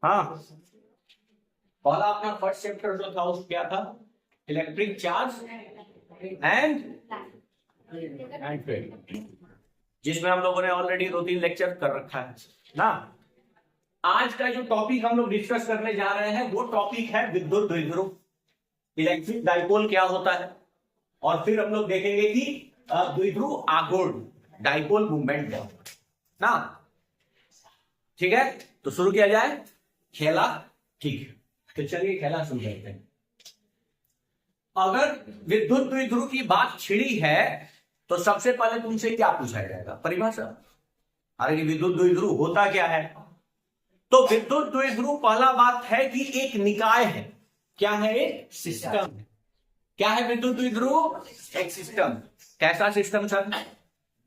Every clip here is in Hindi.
हाँ, पहला अपना फर्स्ट चैप्टर जो था उस क्या था? इलेक्ट्रिक चार्ज एंड फील्ड, जिसमें हम लोगों ने ऑलरेडी 2-3 लेक्चर कर रखा है ना। आज का जो टॉपिक हम लोग डिस्कस करने जा रहे हैं वो टॉपिक है विद्युत द्विध्रुव, इलेक्ट्रिक डाइपोल क्या होता है, और फिर हम लोग देखेंगे कि द्विध्रुव आघूर्ण डाइपोल मूवमेंट क्या होता है ना। ठीक है, तो शुरू किया जाए खेला। ठीक है, तो चलिए खेला शुरू करते हैं। अगर विद्युत द्विध्रुव की बात छिड़ी है तो सबसे पहले तुमसे क्या पूछा जाएगा? परिभाषा। अरे विद्युत द्विध्रुव होता क्या है? तो विद्युत द्विध्रुव पहला बात है कि एक निकाय है। क्या है? एक सिस्टम। क्या है विद्युत द्विध्रुव? एक सिस्टम। कैसा सिस्टम सर?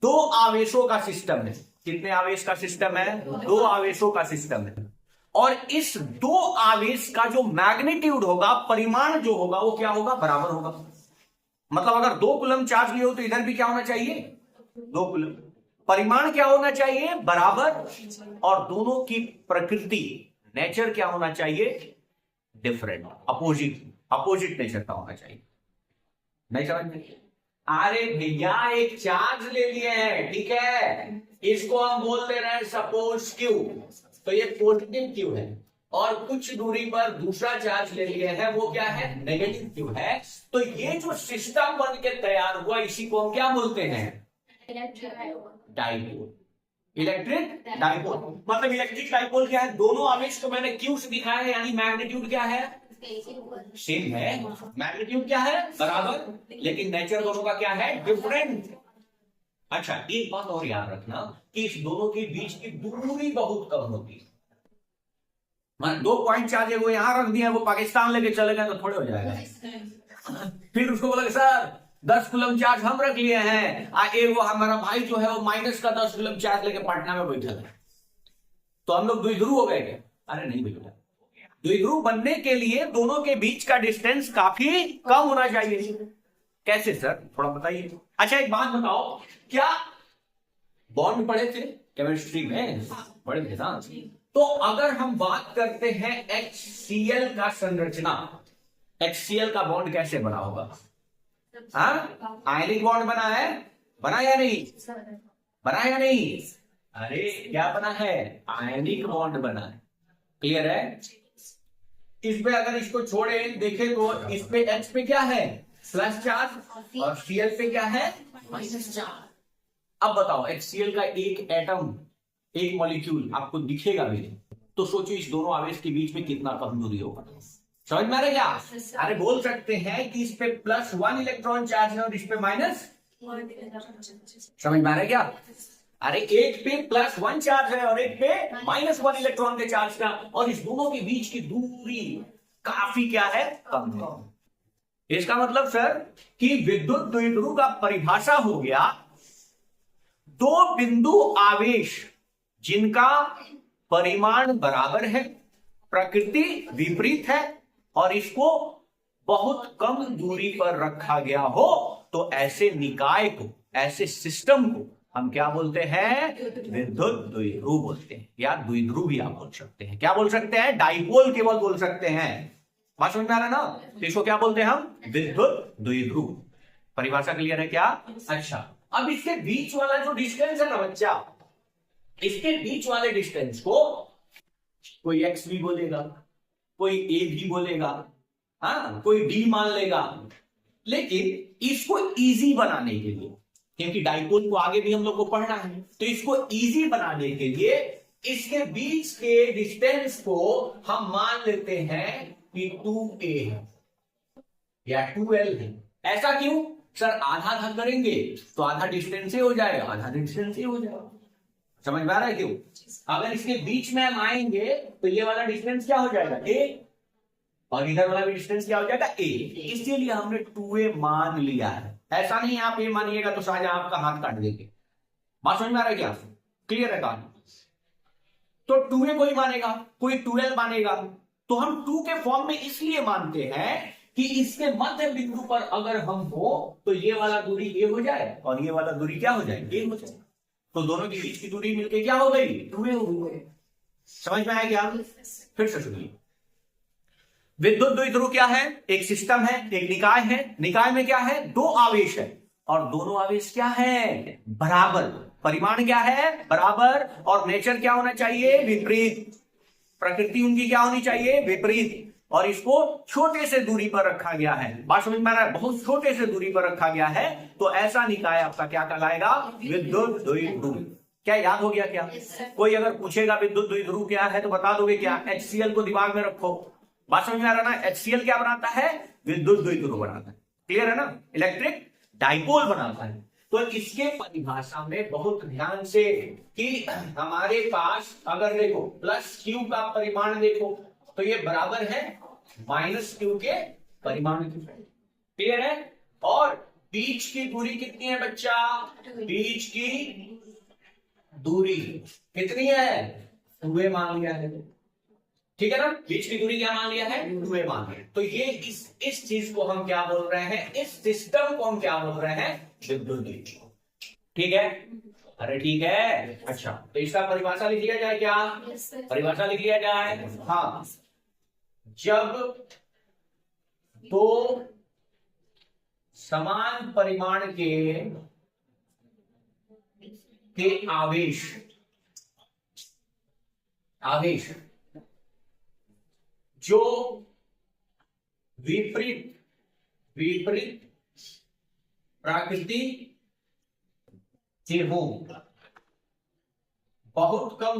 2 आवेशों का सिस्टम है। कितने आवेश का सिस्टम है? 2 आवेशों का सिस्टम है। और इस 2 आवेश का जो मैग्नीट्यूड होगा, परिमाण जो होगा, वो क्या होगा? बराबर होगा। मतलब अगर 2 कूलम चार्ज लिए हो तो इधर भी क्या होना चाहिए? 2 कूलम। परिमाण क्या होना चाहिए? बराबर। और दोनों की प्रकृति, नेचर क्या होना चाहिए? डिफरेंट, अपोजिट नेचर का होना चाहिए। नहीं समझ में? अरे भैया एक चार्ज ले लिए हैं, ठीक है, इसको हम बोल दे रहे हैं सपोज क्यू, तो ये पॉजिटिव क्यू है, और कुछ दूरी पर दूसरा चार्ज ले लिए हैं, वो क्या है? नेगेटिव क्यू है। तो ये जो सिस्टम बन के तैयार हुआ, इसी को हम क्या बोलते हैं? डाइपोल। Electric dipole. मतलब इलेक्ट्रिक डाइपोल क्या है? दोनों आवेश को मैंने क्यू से दिखाया है, यानी मैग्नीट्यूड क्या है? सेम है। मैग्नीट्यूड क्या है? बराबर। लेकिन नेचर दोनों का क्या है? डिफरेंट। अच्छा, एक बात और याद रखना कि इस दोनों के बीच की दूरी बहुत कम होती है। 2 पॉइंट चार्ज है, वो यहां रख दिया, वो पाकिस्तान लेके चले गए तो थोड़े हो जाएगा। फिर उसको बोला सर 10 कूलम चार्ज हम रख लिए हैं, वो हमारा भाई जो है वो माइनस का 10 कूलम चार्ज लेके पटना में बैठा है, तो हम लोग द्विध्रुव हो गए क्या? अरे नहीं बेटा, द्विध्रुव बनने के लिए दोनों के बीच का डिस्टेंस काफी कम होना चाहिए। कैसे सर, थोड़ा बताइए। अच्छा एक बात बताओ, क्या बॉन्ड पढ़े थे केमिस्ट्री में? पढ़े थे ना। तो अगर हम बात करते हैं HCl का संरचना, HCl का बॉन्ड कैसे बना होगा? हाँ, आयनिक बॉन्ड बना है, बना या नहीं? बना या नहीं? अरे क्या बना है? आयनिक बॉन्ड बना है। क्लियर है? इस पे अगर इसको छोड़े देखे तो इस पे H पे क्या है? प्लस चार्ज, और Cl पे क्या है? Minus charge. अब बताओ HCl का एक एटम, एक मॉलिक्यूल आपको दिखेगा भी, तो सोचो इस दोनों आवेश के बीच में कितना कम दूरी होगा। समझ में आ रहा है क्या? अरे बोल सकते हैं कि इस पे +1 इलेक्ट्रॉन चार्ज है और इस पे माइनस। समझ में आ रहा है क्या? अरे एक पे +1 चार्ज है और एक पे -1 इलेक्ट्रॉन के चार्ज का, और इस दोनों के बीच की दूरी काफी क्या है? कम है। इसका मतलब सर कि विद्युत द्विध्रुव का परिभाषा हो गया 2 बिंदु आवेश जिनका परिमाण बराबर है, प्रकृति विपरीत है, और इसको बहुत कम दूरी पर रखा गया हो, तो ऐसे निकाय को, ऐसे सिस्टम को हम क्या बोलते हैं? विद्युत द्विध्रुव बोलते हैं, या द्विध्रुव भी आप बोल सकते हैं। क्या बोल सकते हैं? डाइपोल केवल बोल सकते हैं। बात समझ में आ रहा है ना? तो इसको क्या बोलते हैं हम? विद्युत द्विध्रुव। परिभाषा क्लियर है क्या? अच्छा, अब इसके बीच वाला जो डिस्टेंस है ना बच्चा, इसके बीच वाले डिस्टेंस को कोई x भी बोलेगा, कोई a भी बोलेगा, हाँ, कोई d मान लेगा। लेकिन इसको इजी बनाने के लिए, क्योंकि डाइपोल को आगे भी हम लोग को पढ़ना है, तो इसको इजी बनाने के लिए इसके बीच के डिस्टेंस को हम मान लेते हैं कि 2a है या 2l है। ऐसा क्यों सर? आधा आधा करेंगे तो आधा डिस्टेंस ही हो जाएगा, आधा डिस्टेंस ही हो जाएगा। समझ में आ रहा है क्यों? अगर इसके बीच में हम आएंगे तो ये वाला डिस्टेंस क्या हो जाएगा? a, और इधर वाला भी डिस्टेंस क्या हो जाएगा? a। इसीलिए हमने 2a मान लिया है। ऐसा नहीं आप a मानिएगा तो शायद आपका हाथ काट देंगे। बात समझ में आ रहा है क्या? क्लियर है कहानी? तो 2a कोई मानेगा, कोई 2l मानेगा, तो हम 2 के फॉर्म में इसलिए मानते हैं कि इसके मध्य बिंदु पर अगर हम हो तो ये वाला दूरी a हो जाए और ये वाला दूरी क्या हो जाए? a हो जाए। तो दोनों के बीच की दूरी मिलके क्या हो गई? 2a हो गई। समझ में आया क्या? फिर से सुनिए, विद्युत द्विध्रुव क्या है? एक सिस्टम है, एक निकाय है। निकाय में क्या है? दो आवेश है, और दोनों आवेश क्या है? बराबर। परिमाण क्या है? बराबर। और नेचर क्या होना चाहिए? विपरीत। प्रकृति उनकी क्या होनी चाहिए? विपरीत। और इसको छोटे से दूरी पर रखा गया है। बात समझ में आ रहा है? बहुत छोटे से दूरी पर रखा गया है, तो ऐसा निकाय आपका क्या कहलाएगा? विद्युत द्विध्रुव। क्या याद हो गया क्या? कोई अगर पूछेगा विद्युत द्विध्रुव क्या है तो बता दोगे क्या? HCl को दिमाग में रखो। बात समझ में आ रहा है ना? HCl क्या बनाता है? विद्युत द्विध्रुव बनाता है। क्लियर है ना? इलेक्ट्रिक डाइपोल बनाता है। तो इसके परिभाषा में बहुत ध्यान से कि हमारे पास अगर देखो प्लस Q का परिमाण देखो तो ये बराबर है माइनस Q के परिमाण की। क्लियर है? और बीच की दूरी कितनी है बच्चा? बीच की दूरी कितनी है? 2a मान लिया है। ठीक है ना? बीच की दूरी क्या मान लिया है? 2a मान लिया। तो ये इस चीज को हम क्या बोल रहे हैं? इस सिस्टम को हम क्या बोल रहे हैं? विद्युत द्विध्रुव। ठीक है? अरे ठीक है। अच्छा, तो इसका परिभाषा लिख लिया जाए क्या? परिभाषा लिख लिया जाए। हाँ, जब दो समान परिमाण के आवेश जो विपरीत प्रकृति के हो, बहुत कम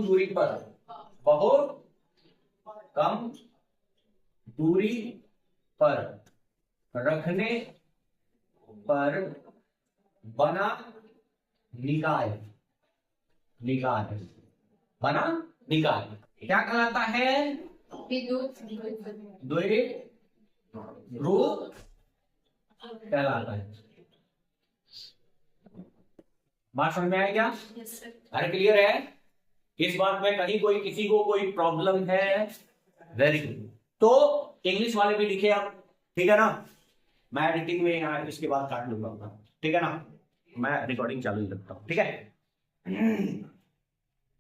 दूरी पर रखने पर बना निकाय बना निकाय क्या कहलाता है? विद्युत द्विध्रुव कहलाता है। बात समझ में आया क्या? अरे क्लियर है? इस बात में कहीं कोई किसी को कोई प्रॉब्लम है? Very good. तो इंग्लिश वाले भी लिखे आप, ठीक है ना? मैं एडिटिंग में यहाँ इसके बाद काट लूंगा, ठीक है ना? मैं रिकॉर्डिंग चालू ही रखता हूँ, ठीक है?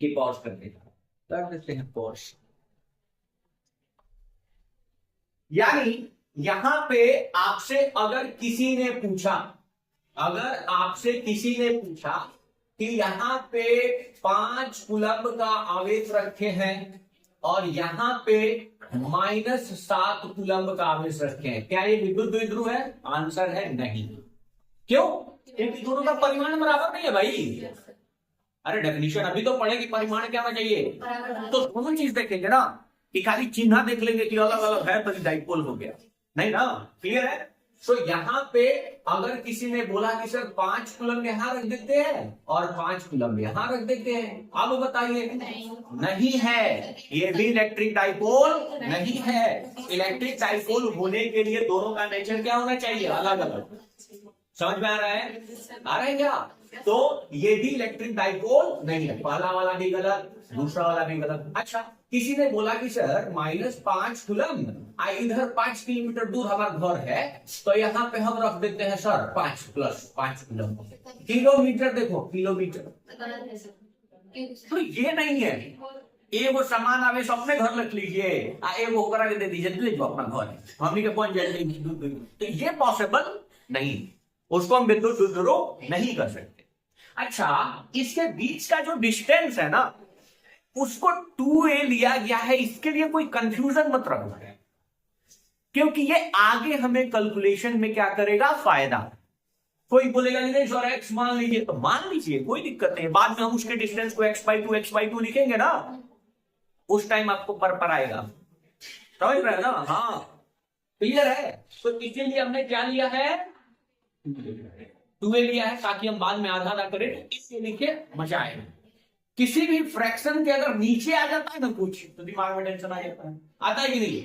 कि पॉज कर देते हैं पॉज। यानी यहां पे आपसे अगर किसी ने पूछा कि यहां पे 5 कूलम्ब का आवेश रखे हैं और यहां पे -7 कूलम्ब का आवेश रखे हैं, क्या ये विद्युत द्विध्रुव है? आंसर है नहीं। क्यों? क्योंकि दोनों का परिमाण बराबर नहीं है भाई। अरे डेफिनेशन अभी तो पढ़े कि परिमाण क्या होना चाहिए, तो दोनों चीज देखेंगे ना, कि खाली चिन्ह देख लेंगे कि अलग अलग है तो डाइपोल हो गया, नहीं ना? क्लियर है? तो यहाँ पे अगर किसी ने बोला कि सर 5 कूलम्ब यहाँ रख देते हैं और 5 कूलम्ब यहाँ रख देते हैं, अब बताइए। नहीं है, ये भी इलेक्ट्रिक डाइपोल नहीं है। इलेक्ट्रिक डाइपोल होने के लिए दोनों का नेचर क्या होना चाहिए? अलग अलग। समझ में आ रहा है? आ रहा है क्या? तो ये भी इलेक्ट्रिक डाइपोल नहीं है। पहला वाला भी गलत, दूसरा वाला भी गलत। अच्छा, किसी ने बोला कि सर -5 कूलम्ब, इधर 5 किलोमीटर दूर हमारा घर है, तो यहाँ पे हम रख देते हैं सर 5 + 5 कूलम्ब। किलोमीटर देखो, किलोमीटर, तो ये नहीं है। एगो सामान आवेश अपने घर रख लीजिए, एगो करा के दे दीजिए, जो अपना घर है, हमने के पहुंच जाएंगे। तो ये पॉसिबल नहीं, उसको हम विद्युत द्विध्रुव नहीं कर सकते। अच्छा, इसके बीच का जो डिस्टेंस है ना, उसको 2a लिया गया है। इसके लिए कोई कंफ्यूजन मत रखना है, क्योंकि ये आगे हमें कैलकुलेशन में क्या करेगा? फायदा। कोई बोलेगा नहीं सर x मान लीजिए, तो मान लीजिए, कोई दिक्कत नहीं। बाद में हम उसके डिस्टेंस को x/2 लिखेंगे ना, उस टाइम आपको पर आएगा। समझ रहे हैं ना? हाँ, क्लियर है? तो इसीलिए हमने क्या लिया है? 2a लिया है, ताकि हम बाद में आधा ना करें। इसलिए लिखे मजा आएगा। किसी भी फ्रैक्शन के अगर नीचे आ जाता है ना कुछ, तो दिमाग में टेंशन आ जाता है। आता है कि नहीं?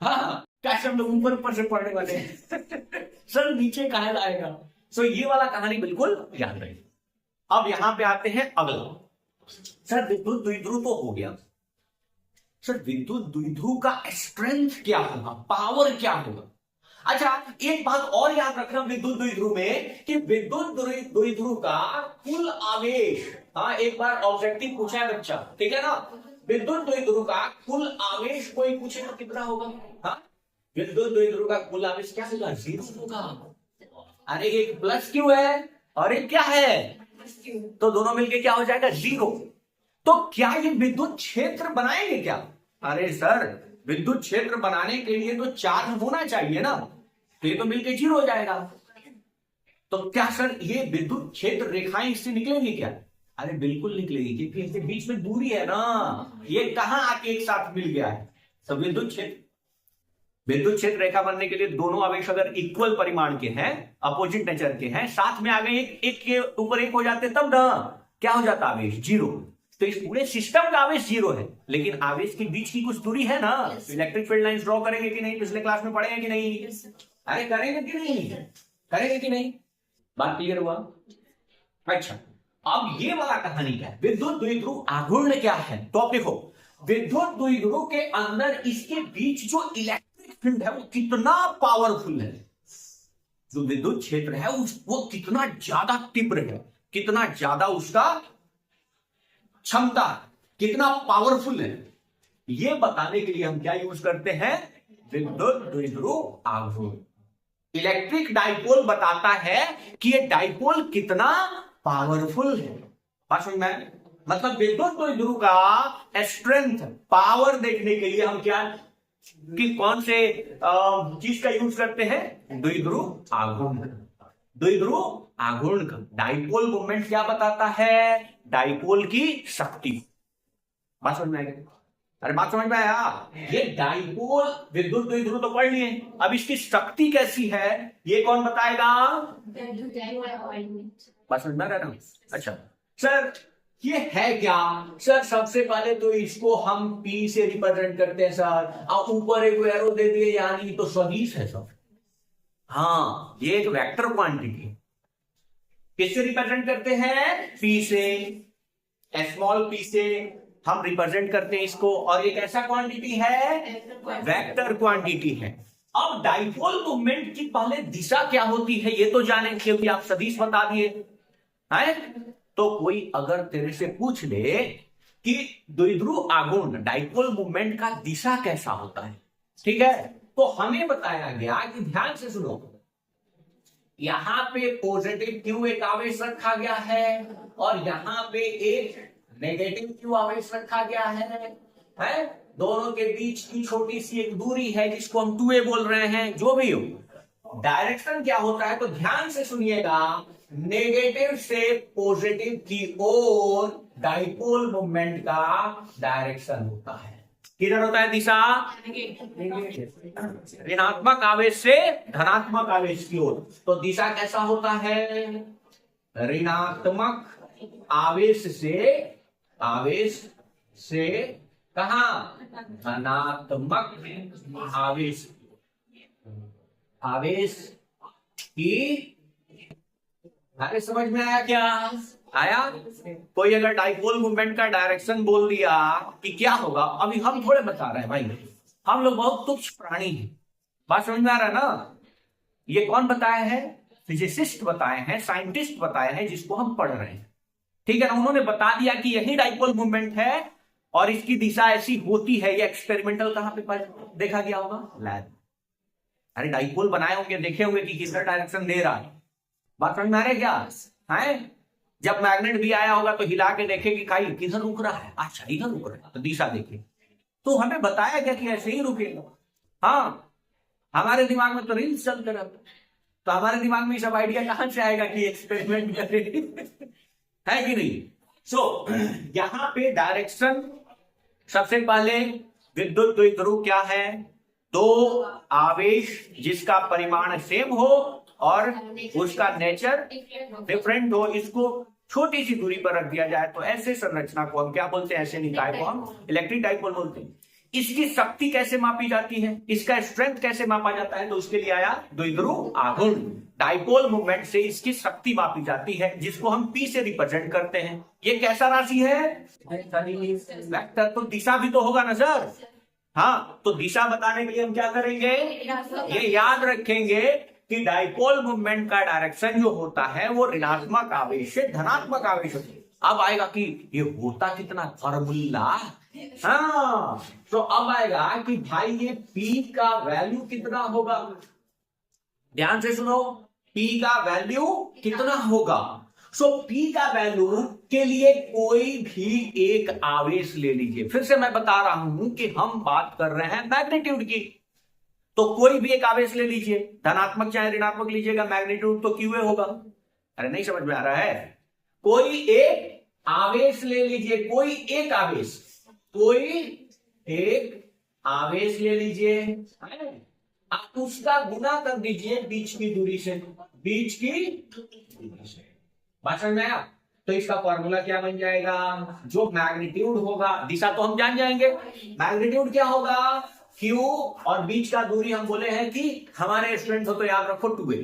हाँ, कैसे हम लोग ऊपर से पढ़ने वाले हैं सर नीचे कहाँ आएगा? सो ये वाला कहानी बिल्कुल याद रहे। अब यहां पे आते हैं अगला। सर विद्युत द्विध्रुव तो हो गया, सर विद्युत द्विध्रुव का स्ट्रेंथ क्या होगा? पावर क्या होगा? अच्छा, एक बात और याद रखना विद्युत द्विध्रुव में, कि विद्युत द्विध्रुव का कुल आवेश, हाँ एक बार ऑब्जेक्टिव पूछा है बच्चा, ठीक है ना? विद्युत द्विध्रुव का कुल आवेश कोई पूछे तो कितना होगा? हाँ, विद्युत द्विध्रुव का कुल आवेश क्या होगा? 0 होगा। अरे एक प्लस क्यू है और एक क्या है, तो दोनों मिलके क्या हो जाएगा? 0। तो क्या ये विद्युत क्षेत्र बनाएंगे क्या? अरे सर, विद्युत क्षेत्र बनाने के लिए तो चार्ज होना चाहिए ना, तो ये तो मिलके 0 हो जाएगा। तो क्या सर ये विद्युत क्षेत्र रेखाएं इससे निकलेंगी क्या? अरे बिल्कुल निकलेगी, क्योंकि इसके बीच में दूरी है ना, ये कहां आके एक साथ मिल गया है। तो विद्युत क्षेत्र रेखा बनने के लिए दोनों आवेश अगर इक्वल परिमाण के हैं, अपोजिट नेचर के हैं, साथ में आ गए, एक के ऊपर एक हो जाते, तब ना क्या हो जाता? आवेश 0। तो इस पूरे सिस्टम का आवेश 0 है, लेकिन आवेश के बीच की कुछ दूरी है ना। इलेक्ट्रिक फील्ड लाइंस ड्रॉ करेंगे कि नहीं? पिछले क्लास में पढ़े हैं कि नहीं? अरे करेंगे कि नहीं? करेंगे कि नहीं? बात क्लियर हुआ? अच्छा, अब ये वाला कहानी क्या है? विद्युत द्विध्रुव आघूर्ण क्या है? तो आप देखो, विद्युत द्विध्रुव के अंदर इसके बीच जो इलेक्ट्रिक फील्ड है वो कितना पावरफुल है, जो विद्युत क्षेत्र है वो कितना ज्यादा तीव्र है, कितना ज्यादा उसका क्षमता, कितना पावरफुल है, ये बताने के लिए हम क्या यूज करते हैं? विद्युत द्विध्रुव आघूर्ण। इलेक्ट्रिक डाइपोल बताता है कि ये डाइपोल कितना पावरफुल है। बात समझ में? मतलब विद्युत द्विध्रुव का स्ट्रेंथ, पावर देखने के लिए हम क्या कि कौन से चीज का यूज करते हैं? द्विध्रुव आघूर्ण। द्विध्रुव आघूर्ण का डाइपोल मूवमेंट क्या बताता है? डाइपोल की शक्ति। बात समझ में आएगी? अरे बात समझ में आया? ये डाइपोल विद्युत द्विध्रुव तो पढ़ लिए, अब इसकी शक्ति कैसी है ये कौन बताएगा? बात समझ में आ रहा है? अच्छा सर ये है क्या? सर सबसे पहले तो इसको हम P से रिप्रेजेंट करते हैं सर, और ऊपर एक एरो दे दिए, यानी तो सदिश है सर। हाँ, ये एक वेक्टर क्वांटिटी है। किससे रिप्रेजेंट करते हैं? P से, स्मॉल p से हम रिप्रेजेंट करते हैं इसको, और ये कैसा क्वांटिटी है? वेक्टर क्वांटिटी है। अब डाइपोल मूवमेंट की पहले दिशा क्या होती है ये तो जाने, क्योंकि आप सदिश बता दिए हैं। तो कोई अगर तेरे से पूछ ले कि द्विध्रुव आघूर्ण डाइपोल मूवमेंट का दिशा कैसा होता है, ठीक है, तो हमें बताया गया कि ध्यान से सुनो, यहां पे पॉजिटिव क्यू एक आवेश रखा गया है और यहां पे एक नेगेटिव क्यू आवेश रखा गया है? दोनों के बीच की छोटी सी एक दूरी है जिसको हम 2a बोल रहे हैं। जो भी हो, डायरेक्शन क्या होता है तो ध्यान से सुनिएगा, नेगेटिव से पॉजिटिव की ओर डाइपोल मूवमेंट का डायरेक्शन होता है। किधर होता है दिशा? ऋणात्मक आवेश से धनात्मक आवेश की ओर। तो दिशा कैसा होता है? ऋणात्मक आवेश से कहा? धनात्मक आवेश की। अरे समझ में आया क्या? आया? कोई अगर डाइपोल मूवमेंट का डायरेक्शन बोल दिया कि क्या होगा, अभी हम थोड़े बता रहे हैं भाई, हम लोग बहुत तुच्छ प्राणी हैं। बात समझ में आ रहा है ना? ये कौन बताया है? फिजिसिस्ट बताए हैं, साइंटिस्ट बताए हैं, जिसको हम पढ़ रहे हैं, ठीक है ना। उन्होंने बता दिया कि यही डाइपोल मूवमेंट है और इसकी दिशा ऐसी होती है। ये एक्सपेरिमेंटल कहां पे देखा गया होगा? लैब। अरे डाइपोल बनाए होंगे, देखे होंगे कि किस डायरेक्शन दे रहा है। बात समझ में आ रही है क्या? है जब मैग्नेट भी आया होगा तो हिला के देखे कि कहीं किधर रुक रहा है, अच्छा इधर रुक रहा है, तो दिशा देखे। तो हमें बताया गया कि ऐसे ही रुकेगा। हाँ, हमारे दिमाग में तो रील्स चलते रहते, तो हमारे दिमाग में सब आइडिया कहां से आएगा कि एक्सपेरिमेंट करें? है कि नहीं? सो यहां पे डायरेक्शन, सबसे पहले विद्युत द्विध्रुव क्या है? दो आवेश जिसका परिमाण सेम हो और उसका नेचर डिफरेंट हो, इसको छोटी सी दूरी पर रख दिया जाए तो ऐसे संरचना को हम क्या बोलते हैं? ऐसे निकाय को हम इलेक्ट्रिक डाइपोल बोलते हैं। इसकी शक्ति कैसे मापी जाती है? इसका स्ट्रेंथ कैसे मापा जाता है? तो उसके लिए आया द्विध्रुव आघूर्ण। डाइपोल मूवमेंट से इसकी शक्ति मापी जाती है, जिसको हम P से रिप्रेजेंट करते हैं। ये कैसा राशि है? वेक्टर। तो दिशा भी तो होगा ना सर? हाँ, तो दिशा बताने के लिए हम क्या करेंगे? ये याद रखेंगे कि डाइपोल मूवमेंट का डायरेक्शन जो होता है वो ऋणात्मक आवेश से धनात्मक आवेश होता है। अब आएगा कि ये होता कितना, फॉर्मूला हाँ, तो अब आएगा कि भाई ये P का वैल्यू कितना होगा। ध्यान से सुनो, P का वैल्यू कितना होगा। सो P का वैल्यू के लिए कोई भी एक आवेश ले लीजिए। फिर से मैं बता रहा हूं कि हम बात कर रहे हैं मैग्नीट्यूड की, तो कोई भी एक आवेश ले लीजिए, धनात्मक चाहे ऋणात्मक लीजिएगा, मैग्नीट्यूड तो QA होगा। अरे नहीं समझ में आ रहा है? कोई एक आवेश ले लीजिए, कोई एक आवेश, कोई एक आवेश ले लीजिए, आप उसका गुना कर दीजिए बीच की दूरी से, बीच की दूरी से। बात समझ में आया? तो इसका फॉर्मूला क्या बन जाएगा, जो मैग्नीट्यूड होगा, दिशा तो हम जान जाएंगे, मैग्नीट्यूड क्या होगा, Q, और बीच का दूरी हम बोले हैं कि हमारे स्टूडेंट हो तो याद रखो 2a।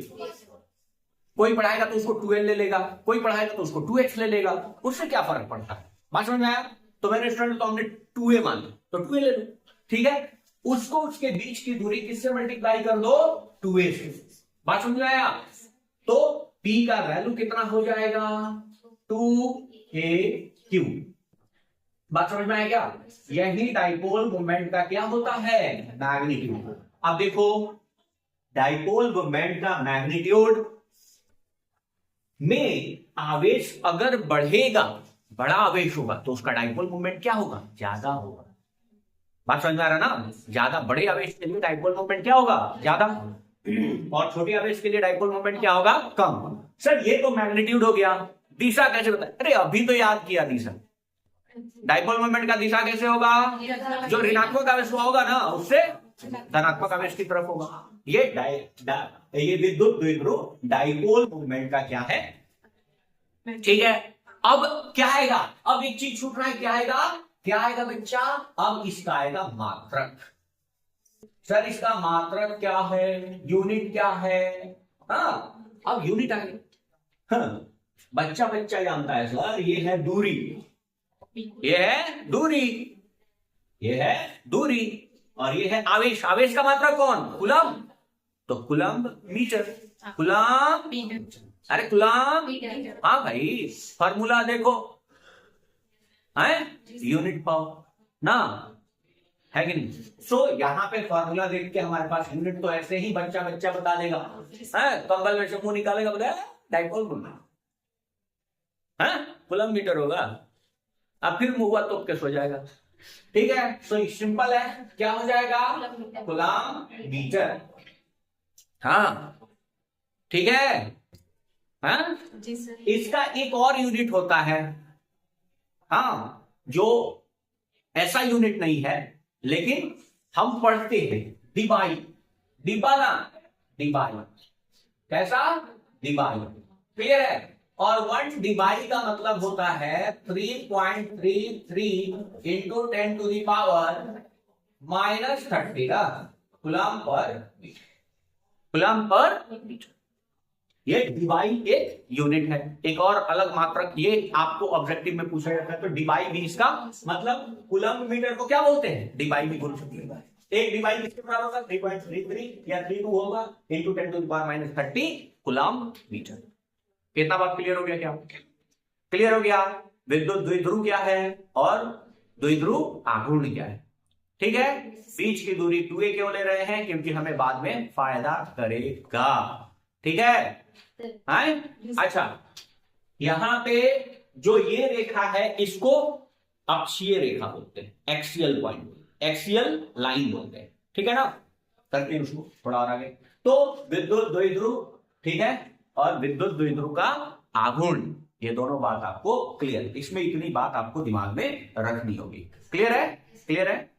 कोई पढ़ाएगा तो उसको 2l ले लेगा, कोई पढ़ाएगा तो उसको 2x ले लेगा, उससे क्या फर्क पड़ता है। बात समझ में आया? तो मेरे स्टूडेंट तो हमने 2a मान लो तो 2a ले लो, ठीक है। उसको उसके बीच की दूरी किससे मल्टीप्लाई कर दो, 2a से। बात समझ में आया? तो P का वैल्यू कितना हो जाएगा, 2aq। बात समझ में आया क्या? यही डाइपोल मोमेंट का क्या होता है, मैग्नीट्यूड। अब देखो, डाइपोल मोमेंट का मैग्नीट्यूड में आवेश अगर बढ़ेगा, बड़ा आवेश होगा, तो उसका डाइपोल मोमेंट क्या होगा, ज्यादा होगा। बात समझ में आ रहा ना? ज्यादा बड़े आवेश के लिए डाइपोल मोमेंट क्या होगा, ज्यादा, और छोटे आवेश के लिए डाइपोल मोमेंट क्या होगा, कम। सर ये तो मैग्नीट्यूड हो गया, दिशा कैसे बताए? अरे अभी तो याद किया दिशा। डाइपोल मोमेंट का दिशा कैसे होगा, जो ऋणात्मक आवेश होगा ना उससे धनात्मक आवेश की तरफ होगा। ये विद्युत द्विध्रुव डाइपोल मोमेंट का क्या है, ठीक है। अब क्या आएगा, अब एक चीज छूट रहा है, क्या आएगा, क्या आएगा बच्चा, अब इसका आएगा मात्रक। सर इसका मात्रक क्या है, यूनिट क्या है, हाँ अब यूनिट आ गई। हाँ, बच्चा बच्चा जानता है सर, ये है दूरी, ये है दूरी, ये है दूरी, और ये है आवेश। आवेश का मात्रक कौन, कूलम्ब, तो कूलम्ब मीटर, कूलम्ब, अरे कूलम्ब, हाँ भाई फार्मूला देखो, है यूनिट पावर ना, है कि नहीं। सो यहाँ पे फार्मूला देख के हमारे पास यूनिट तो ऐसे ही बच्चा बच्चा बता देगा, है कंबल में से मुंह निकालेगा, बताया डाइपोल मोमेंट, है कूलम्ब मीटर होगा। अब फिर मुंह तो कैसे हो जाएगा, ठीक है। तो सिंपल है, क्या हो जाएगा, कूलम्ब मीटर, हाँ ठीक है, हाँ इसका एक और यूनिट होता है, हाँ जो ऐसा यूनिट नहीं है लेकिन हम पढ़ते हैं, डिबाई, डिब्बा ना, डिबाई, कैसा, डिबाई, क्लियर है। और 1 डिबाई का मतलब होता है 3.33 इंटू 10 टू द पावर -30 का कूलम्ब पर मीटर, कूलम्ब पर मीटर। ये डिबाई एक यूनिट है। एक और अलग मात्रक ये आपको ऑब्जेक्टिव में पूछा जाता है, तो डिबाई भी इसका मतलब कूलम्ब मीटर को क्या बोलते हैं, डिबाई भी बोल सकते हैं। एक डिबाई किसके बराबर होगा, 3.33 या 32 होगा into 10 to the power -30 coulomb metre. कितना बात क्लियर हो गया, क्या क्लियर हो गया, विद्युत द्विध्रुव क्या है और द्विध्रुव आघूर्ण क्या है, ठीक है। बीच की दूरी 2a क्यों ले रहे हैं, क्योंकि हमें बाद में फायदा करेगा, ठीक है। अच्छा, यहां पे जो ये रेखा है इसको अक्षीय रेखा बोलते हैं, एक्सियल पॉइंट, एक्सियल लाइन बोलते हैं, ठीक है ना। करते हैं उसको थोड़ा और आगे। तो विद्युत द्विध्रुव, ठीक है, और विद्युत द्विध्रुव का आघूर्ण, ये दोनों बात आपको क्लियर, इसमें इतनी बात आपको दिमाग में रखनी होगी। क्लियर है, क्लियर है।